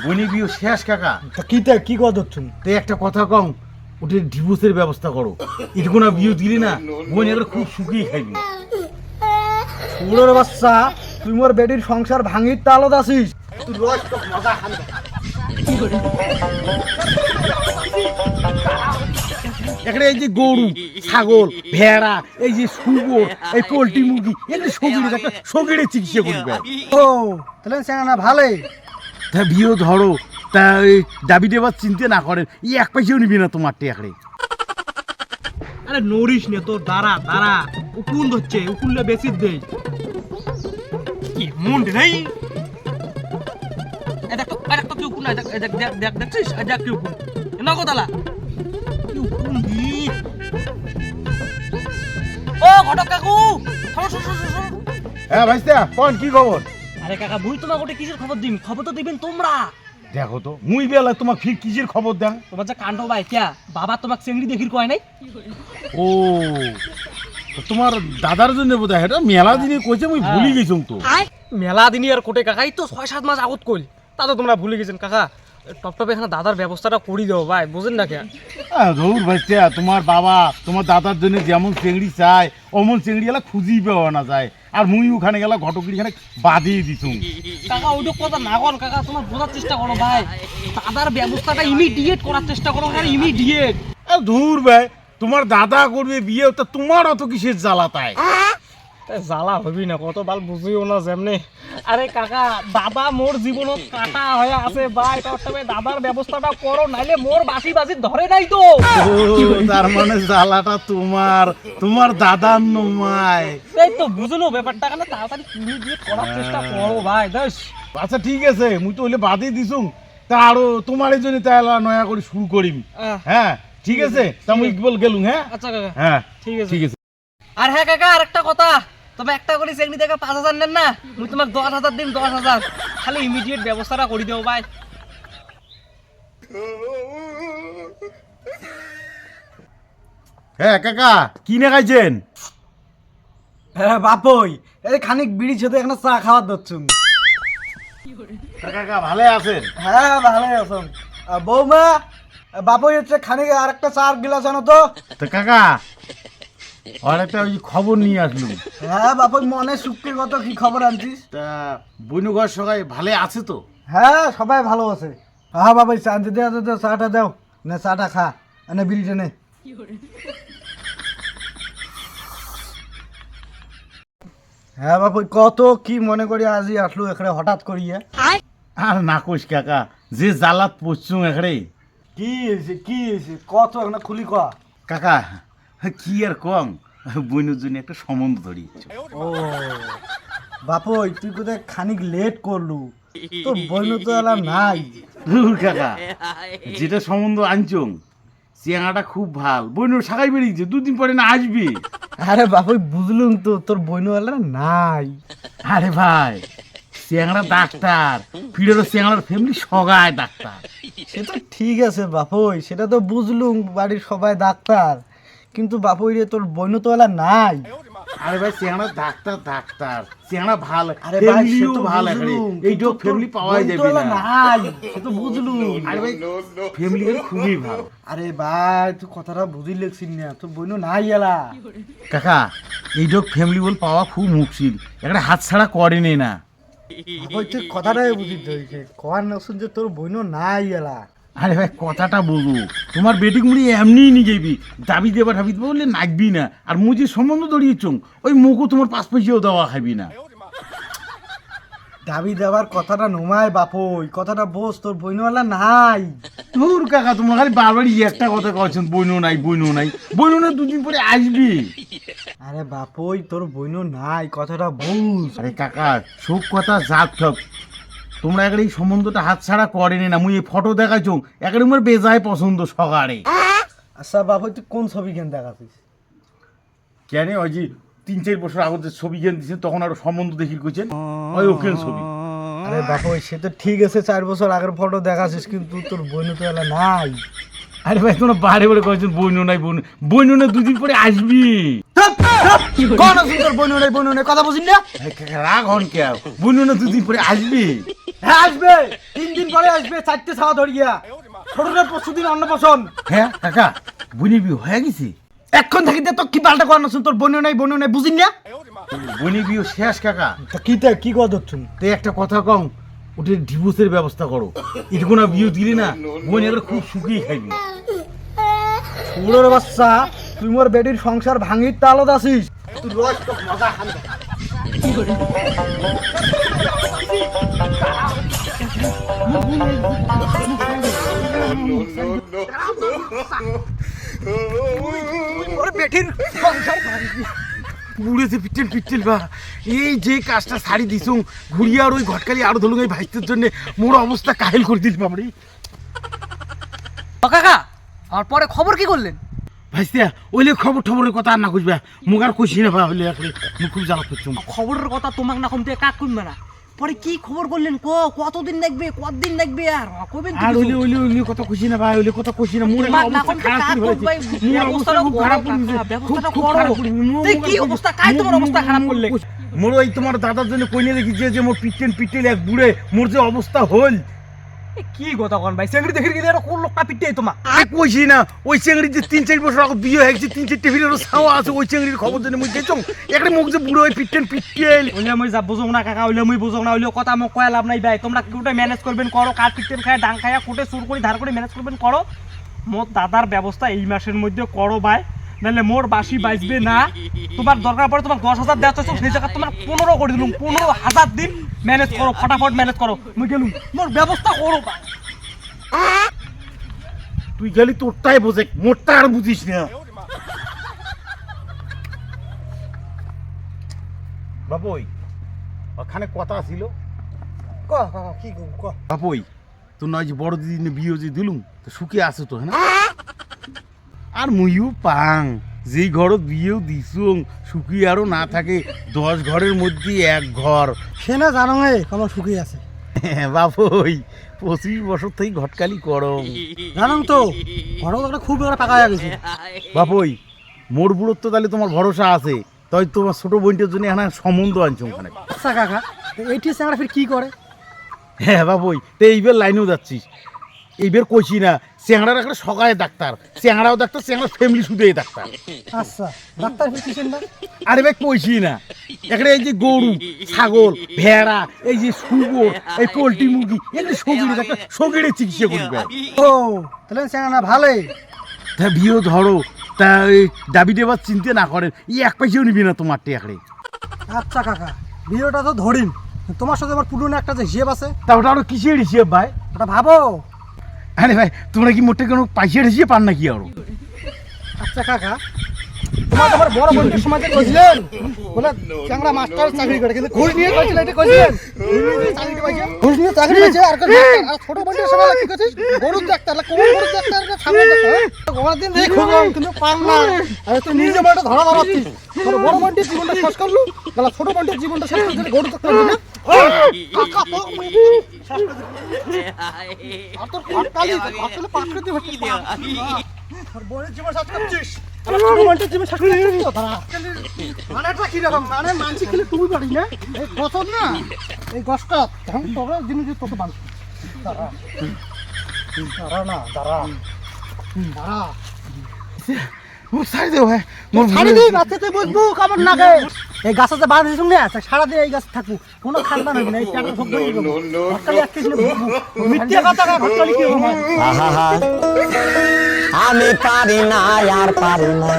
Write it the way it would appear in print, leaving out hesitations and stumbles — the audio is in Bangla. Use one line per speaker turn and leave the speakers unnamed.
বনি বিয়ে শেষ কাকা।
তা কি কথা হচ্ছুন?
তো একটা কথা কম, ওটা ডিভোর্সের ব্যবস্থা করো। এটুকু না বিয়ে দিলি না বোন এগুলো খুব সুখী খাইবি।
পুরোর বাচ্চা, তুই মোর বেটির সংসার ভাঙির তালত আছিস। তুই রোজ তো মজা খান।
এখানে এই যে গরু, ছাগল, ভেড়া, এই যে শুয়োর, এই পোল্ট্রি মুরগি, এগুলো শরীরে চিকিৎসা করবে।
ও তাহলে সেনা ভালোই।
তা বিয়ে ধরো, তা এই দাবি দেবার চিন্তা না করেন, এই এক পয়সাও নিবি না তোমার টেকড়ে।
আরে নড়িস নে, তোর দাঁড়া উকুন ধরছে, উকুনলে বেশি দে কি মুন্ড নেই।
দেখ কি উকুন, দেখছিস দেখ কি উকুন না কোথালা ও ঘটক কাকু।
হ্যাঁ ভাইস্তা, কোন কি খবর?
আরে কাকা বুঝ তোমাকে ওটা কিসের খবর দিন? খবর তো দিবেন তোমরা।
দেখো তো মুই বেলা তোমার ফির কিসের খবর দেন?
তোমার যে কাণ্ড ভাই ক্যা বাবা তোমাকে চেংড়ি দেখির কয় নাই?
ও তো তোমার দাদার জন্য বোধ হয়, এটা মেলা দিনে কইছে, মুই ভুলি গেছিলাম তো।
মেলা দিনই আর কোটে কাকাই তো 6-7 মাস আগত কইল, তা তো তোমরা ভুলে গেছেন কাকা। টপটপে এখানে দাদার ব্যবস্থাটা করি দেও ভাই, বুঝেন না কে?
ধরুর ভাইস্তা, তোমার বাবা তোমার দাদার জন্য যেমন চেংড়ি চায় অমন চেংড়ি এলা খুঁজি পাওয়া না যায়। আর মুই ওখানে গেলা ঘটকির খানে বাদিয়ে দিছুম।
কাকা ওইটুক কথা না কর কাকা, তোমার বোঝার চেষ্টা করো ভাই। দাদার ব্যবস্থাটা ইমিডিয়েট করার চেষ্টা করো, ইমিডিয়েট।
ধুর ভাই, তোমার দাদা করবে বিয়ে, তা তোমার অত কিসের জ্বালা তাই?
জ্বালা হবি না, কত বাল বুঝিও না যেমনি। আরে কাকা দাদা মোর জীবনত কাটা হয়ে আছে ভাই, তবে দাদার ব্যবস্থাটা করো, নাইলে মোর বাসি ধরে নাই তো।
তার মানে জ্বালাটা তোমার দাদার নমায়।
এই তো বুঝলো ব্যাপারটা, কেন তাড়াতাড়ি ইমিডিয়েট করার চেষ্টা করো ভাই। দেখ
আচ্ছা ঠিক আছে, মুই তো হইলে বাদই দিছুম, তা আরো তোমার জন্য তাহলে নয়া করে শুরু করিম। হ্যাঁ ঠিক আছে, তা মুই বল গেলুম। হ্যাঁ
আচ্ছা কাকা,
হ্যাঁ
ঠিক আছে
ঠিক আছে।
আর হ্যাঁ কাকা আরেকটা কথা, তবে একটা করে চেংড়ি দেখা 5,000 নেন না, মুই তোমাকে 10,000 দিন, 10,000 খালি ইমিডিয়েট ব্যবস্থাটা করে দেও ভাই।
হ্যাঁ কাকা, কি না খাইছেন?
হ্যাঁ বাপই, এই খানিক বিড়ি ছেদে এখানে চা খাওয়ার দচ্ছুন।
কাকা ভালো আছেন?
হ্যাঁ ভালোই আছেন। বৌমা, বাপই হচ্ছে খানিক আর একটা চার গিলাস আনো তো।
তো কাকা আর একটা ওই খবর নিয়ে আসলুম।
হ্যাঁ বাপই, মনে সুখের কত কি খবর আনছিস?
তা বনুঘর সবাই ভালো আছে তো?
হ্যাঁ সবাই ভালো আছে। হ্যাঁ বাবাই, চা দিতে চাটা দাও না, চাটা খা, এনে বিড়িটা নে। হ্যাঁ বাপু, কত কি মনে করি আজই আসলো এখানে হঠাৎ করিয়া।
আর না কইস কাকা, যে জ্বালাত পড়ছুম এখানে।
কি হয়েছে কত এখানে খুলি ক।
কাকা কি আর কম, বনুর জন্য একটা সম্বন্ধ ধরিয়েছ।
ও বাপু, তুই কোথায় খানিক লেট করলু, তোর বইন তো এলাম নাই।
কাকা যেটা সম্বন্ধ আনছুম চেঙাটা খুব ভাল, বনুর শাখায় বেরিয়েছে, দুদিন পরে না আসবি।
আরে বাপু বুঝলুম তো, তোর বইন এলাম নাই।
আরে ভাই চেংড়া ডাক্তার, ফিরেরও চেংড়ার ফ্যামিলি সগায় ডাক্তার।
সে তো ঠিক আছে বাপুই, সেটা তো বুঝলুম, বাড়ির সবাই ডাক্তার, কিন্তু বাপুই রে তোর বইন তো এলাম নাই।
আরে ভাই চেংড়া ডাক্তার চেংড়া ভাল,
আরে ভাই সে তো
ভাল
বুঝলুম,
এইটুক ফ্যামিলি পাওয়াই
বইন তো
যাবে
এলাম
না।
নাই, সে তো বুঝলুম।
আরে ভাই ফ্যামিলি খুবই ভালো।
আরে ভাই তুই কথাটা বুঝি লেগছিস না, তোর বইন নাই এলা।
কাকা এইটুক ফ্যামিলি বল পাওয়া খুব মুশকিল, একটা হাত ছাড়া করেনি না।
বাপুই তুই কথাটাই বুঝিস হয়েছে, কর না শুনছে তোর বইন নাই এলা।
আরে ভাই কথাটা বলবো, তোমার বেটিক মুড়ি এমনি নিয়ে যাবি, দাবি দেবা বললে নাচবি না, আর মুই যে সম্বন্ধ ধরিয়েছ ওই মুখও তোমার 5 পয়সাও দেওয়া খাবি না।
দাবি দেওয়ার কথাটা নোমায় বাপুই, কথাটা বোঝ, তোর বইনওয়ালা নাই।
ধুর কাকা, তোমার খালি বারবারই একটা কথা কছেন, বইনো নাই বইনো না, দুদিন পরে আসবি।
আরে বাপুই তোর বইন নাই, কথাটা বুঝ।
আরে কাকা সব কথা যাক থাক, তোমরা একটা এই সম্বন্ধটা হাত ছাড়া করেনি না, মুই এই ফটো দেখাইছ একটা আমার বেজায় পছন্দ সকারে।
আচ্ছা বাপুই তুই কোন ছবি কেন দেখাছিস?
কেন ওই যে 3-4 বছর আগে যে ছবি কেন দিয়েছেন তখন আরো সম্বন্ধ দেখি কইছেন, ওই ওকেন ছবি।
আরে বাপুই সে তো ঠিক আছে, 4 বছর আগের ফটো দেখাছিস, কিন্তু তোর বইন তো এলা নাই।
আরে ভাই তোমরা বারে বারে কয়েছেন বইনো নাই, বইনো না, 2 দিন পরে আসবি।
কোন আছে তোর বনু নাই কথা বুঝিস না?
রাগ হন কে বুনু না দুদিন পরে আসবি।
হ্যাঁ আসবে, 3 দিন পরে আসবে, 4টে ছাওয়া ধরিয়া। ছোটদের পরশুদিন অন্নপ্রাশন।
হ্যাঁ কাকা বুনি বিয়ে হয়ে গেছে?
এখন থাকিতে তো কি পাল্টা কোন আছে তোর বনু নাই বুঝিস না?
বুনি বিয়ে শেষ কাকা।
তা কি কথা ধরছুন?
তো একটা কথা কম, ওটা ডিভোর্সের ব্যবস্থা করো। এটুকু না বিয়ে দিলি না বোন এবার খুব সুখী খাইবি।
ছোড়োর বাচ্চা, তুই মোর বেটির সংসার ভাঙির তালত আছিস। তুই রস তো মজা খান। ওর বেটির সংসার ভাঙবি।
বুড়েছে পিটেল বা এই যে কাজটা ছাড়ি দিছুম ঘুরিয়ে আর ওই ঘটকালি আরো ধরুন এই ভাইস্তের জন্য মোর অবস্থা কাহিল করে দিল বাবরি।
কাকা আর পরে খবর কি করলেন?
ভাইস্তিয়া ওইলে খবরের কথা আর না খুঁজবা মুখ আর কইছি না হইলে একলে মুখ খুব জ্বালা করছুম।
খবরের কথা তোমাকে না কমতে কাক কইবে না, পরে কি খবর করলেন? কতদিন লাগবে, কতদিন লাগবে? আর কইবেন
আর ওইলে কথা কইছি না ভাই, ওইলে কথা কইছি না। মোর অবস্থা খারাপ করে ফেলেছে। মোর অবস্থা খুব খারাপ করে দিয়েছে। খুব খারাপ করে দিয়েছে।
কি অবস্থা? কাই তোমার অবস্থা খারাপ করলে?
মোর ওই তোমার দাদার জন্য কইনে দেখি যে মোর পিটেল এক বুড়ে মোর যে অবস্থা হল।
কি কথা কোন ভাই, চেংড়ি দেখি গেলে কোন লোকটা পিটে তোমার?
আর কইছি না ওই চেংড়ি যে 3-4 বছর আগে বিয়ে হয়ে গেছে, 3-4 টিভির ছাওয়া আছে, ওই চেংড়ির খবর জন্য মুই দেখছম একটা মুখ যে বুড়ো ওই পিটেল।
ওইলে মই যা বুঝো না কাকা, ওইলে মই বুঝো না, ওইলে কথা মোক কয়া লাভ নাই ভাই। তোমরা কোটে ম্যানেজ করবেন করো, কার পিটেল খায় ডাং খায়া কোটে চুর করে ধার করে ম্যানেজ করবেন করো। মোর দাদার ব্যবস্থা এই মাসের মধ্যে করো ভাই, নাহলে মোর বাসি বাজবে না। তোমার দরকার পড়ে তোমার 10,000 দেওয়া চাইছো, সেই জায়গা তোমার 15 করে দিলুম। 15,000 দিন ম্যানেজ করো, ফটাফট ম্যানেজ করো। মুই গেলুম, মোর ব্যবস্থা করো ভাই।
তুই গেলি তোরটাই বোঝে, মোরটা আর বুঝিস না। বাবুই ওখানে কথা ছিল।
কি ক?
বাবুই তোর নয় যে বড় দিদি বিয়ে যে দিলুম তো সুখে আছে তো হ্যাঁ? আর মুইও পাং যেই ঘরত বিয়েও দিছুম সুখী আরো না থাকে 10 ঘরের মধ্যে এক ঘর।
সে না জানো আমার সুখী আছে
বাবুই 25 বছর থেকে ঘটকালি করো
জানো তো, ঘরও একটা খুব একটা পাকা হয়ে গেছে।
বাবুই মোর বুড়োর তো তাহলে তোমার ভরসা আছে, তাই তোমার ছোট বোনটার জন্য এখানে সম্বন্ধ আনছো ওখানে।
আচ্ছা কাকা, এইটি স্যাংরা ফির কি করে?
হ্যাঁ বাবুই তো এইবার লাইনেও যাচ্ছিস। এইবার কইছি না চেংড়ার একটা সকালে ডাক্তার, চেংড়াও ডাক্তার, চেংড়ার ফ্যামিলি শুধুই ডাক্তার।
আচ্ছা ডাক্তার ফির কিসের না?
আরে ভাই কইছি না এখানে এই যে গরু ছাগল ভেড়া এই যে শুয়োর এই পোল্ট্রি মুরগি এগুলো শরীরে চিকিৎসা করবে।
ও তাহলে স্যাংরা না ভালোই।
তা বিয়েও ধরো তা ওই দাবি দেবার চিন্তা না করেন, এক পয়সাও নিবি না তোমার টেকড়ে।
আচ্ছা কাকা, ভিডিওটা তো ধরিন, তোমার সাথে আমার পুরনো একটা যে হিসেব আছে,
তা ওটা আরো কিসের হিসেব ভাই?
ওটা ভাবো।
আরে ভাই তোমরা কি মোটে কোনো পয়সার হিসেবে পান নাকি আরো?
আচ্ছা কাকা, তোমার আমার বড় বোনের সময় যে কইছিলেন বলে চ্যাংড়া মাস্টার চাকরি করে, কিন্তু ঘুষ নিয়ে কইছিলেন, এটা কইছিলেন ঘুষ নিয়ে চাকরি পাইছে। আর ছোট বোনের সময় কি কইছিস গরুর ডাক্তার, কোন গরুর ডাক্তার ছাগল ডাক্তার গোবার দিন দেখে খুঁজলাম কিন্তু পান না। আরে তুই নিজে বড়টা ধরা ধরাচ্ছিস, তোর বড় বোনটির জীবনটা শেষ করলু, তাহলে ছোট বোনটির জীবনটা শেষ করছিস গরু ডাক্তার না। কাকা তো আর তোর ফাটকালি আসলে পাকড়িতে হচ্ছে আর বোনের জীবন শেষ করছিস, ছোট বোনটির জীবন শেষ করছিস তো তারা। মানেটা কি রকম? মানে মানসি খেলে তুমি পারি না এই গছর না, এই গছটা তখন তবে জিনিস তত বান দাঁড়া দাঁড়া না দাঁড়া দাঁড়া
ও ছাড়ি দেও ভাই, মোর
ছাড়ি দিই বাচ্চাতে বুঝবো কেমন লাগে। এই গাছতে বাঁধে শুনে আছে সারাদিন এই গাছ থাকবো, কোনো খান্দা নেই না, এই প্যাকেট সব ধরে দেবো। ঘটকালি এক কেজি মিথ্যে কথা, ঘটকালি কি হবে?
আমি পারি না আর পারি না।